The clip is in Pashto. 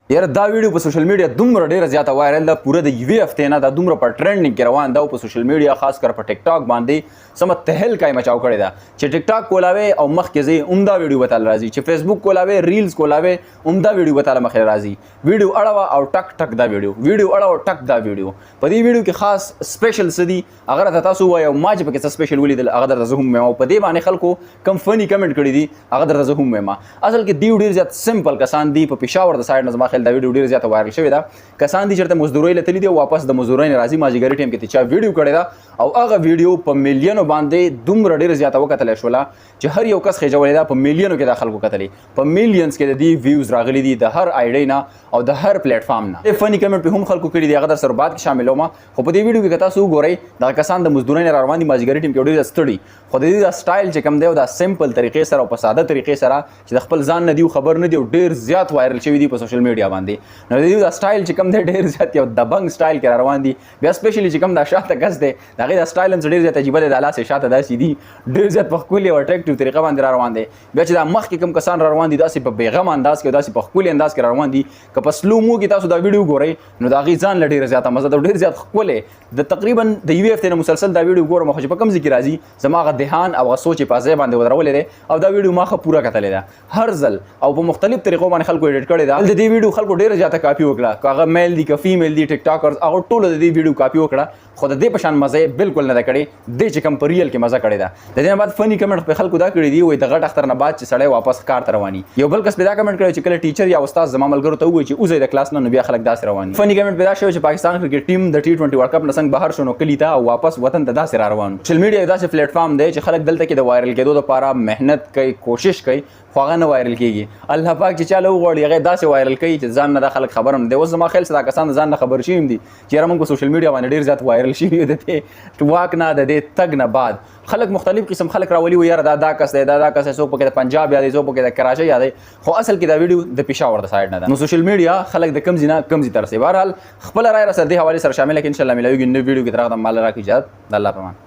یاره دا ویډیو په سوشل میډیا دومره ډیره زیاته وایرل ده، پوره د یوې هفتې نه دا دومره په ټرینډینګ کې روان ده او په سوشل میډیا خاص کر په ټیک ټاک باندې سمه تهلکه یې مچاو کړې ده چې ټیک ټاک کولاوي او مخکې ځي عمده ویډیو به تاله راځي، چې فیسبوک کولاوي ریلز کولاوي عمده ویډیو به تاله مخې راځي. ویډیو اړوه او ټک ټک دا ویډیو اړوه ټک دا ویډیو. په دې ویډیو کې خاص سپیشل څه دي هغه راته تاسو ووایه او ما چې پکې څه سپیشل ولیدل هغه درته زه هم وایم او په دې باندې خلکو کم فني کمنټ کړي دي هغه درته زه هم وایم. اصل کې دوی ډېر زیات سمپل کسان دي، په پېښور د سایډ نه زما خیال دا ویډیو ډېر زیاته وایرل شوې ده. کسان دي چېرته مزدورۍ له تللي دي او واپس د مزدورۍ نه راځي مازدیګري ټایم کې چې چا ویډیو کړې ده او هغه ویډیو په میلیونو باندې دومره ډېره زیاته وکتلی شوله چې هر یو کس خېجولی ده، په میلیونو کې دا خلکو کتلې، په میلیونز کې د دې ویوز راغلي دي د هر آی ډۍ نه او د هر پلیټ فارم نه. فني کمنټ پې هم خلکو کړي دي هغه در سره بعد کې شاملوم. خو په دې ویډیو کې که تاسو وګورئ دغه کسان د مزدورۍ نه راروان دي مازدیګري ټایم کې ډېر ستړي، خو د دې دا سټایل چې کوم دی او دا سمپل طریقې سره او په ساده طریقې سره چې د خپل ځان نه دي خبر نه دي او ډېر زیات وایرل شوي دي په سوشل میډیا باندې. نو د دې دا سټایل چې کوم دی ډېر زیات یو دبنګ سټایل کې روان دي. بیا سپیشلی چې کوم دا شاته کس دی د هغې دا سټایل هم ډېر زیات عجیبه دی، د لاسې شاته داسې دي ډېر زیات په ښکلي او اټریکټیو طریقه باندې روان دی. بیا چې دا مخکې کوم کسان روان دي داسې په بېغم انداز کې داسې په ښکلي انداز کې روان دي. که په سلو مو کې تاسو دا ویډیو ګورئ نو د هغې ځان له ډېره زیاته مزه ده، ډېر زیات ښکلی د تقریبا د یوې هفتې نه مسلسل دا ویډیو ګورم خو چې په کوم ځای کې راځي زما هغه دهان او هغه سوچ یې په ځای باندې ودرولی دی او دا ویډیو ما ښه پوره کتلی ده هر ځل او په مختلف طریقو باندې خلکو ایډیټ کړې ده. د دې ویډیو خلکو ډېره زیاته کاپي وکړه، که هغه میل دي که فیمیل دي ټیک ټاکرز هغه ټولو د دې ویډیو کاپي وکړه، خو د دې په شان مزه یې بالکل نه ده کړې دې چې کوم په ریل کې مزه کړې ده. د دې نه بعد فني کمنټ په خلکو دا کړي دي وایي د غټ اختر نه بعد چې سړی واپس کار ته رواني. یو بل کس پیدا کمنټ کړی چې کله ټیچر یا استاد زما ملګرو ته ووایي چې وځئ د کلاس نه نو بیا خلک داسې رواني. فني کمنټ پیدا شوی چې پاکستان کرکټ ټیم د T20 ورلډ کپ نه څنګه بهر شو نو کلي ته او واپس وطن ته داسې را روان. سوشل میډیا یو داسې پلیټ فارم دی چې خلک دلته کې د وایرل کېدو لپاره محنت کوي، کوشش کوي، خو هغه نه وایرل کېږي. الله پاک چې چاله وغواړي هغه داسې وایرل کوي چې ځان نه دا خلک خبر هم دی. اوس زما خیال چې دا کسان د ځان نه خبر شوي هم دي چې یاره موږ په سوشل میډیا باندې ډېر زیات وایرل شوي یو د دې واک نه د دې تګ نه بعد خلک مختلف قسم خلک راولي وي یاره دا کس دی دا کس دی، څوک پکې د پنجاب یادوي څوک پکې د کراچۍ یادوي، خو اصل کې دا ویډیو د پېښور د سایډ نه ده. نو سوشل میډیا خلک د کم ځای نه کم ځای ته رسوي. بهرحال خپله رایه راسره دې حوالې سره شامله کړئ، انشاءالله میلاویږي نوي ویډیو کې تر هغه دمه مال راکړي اجازت. د الله په امان.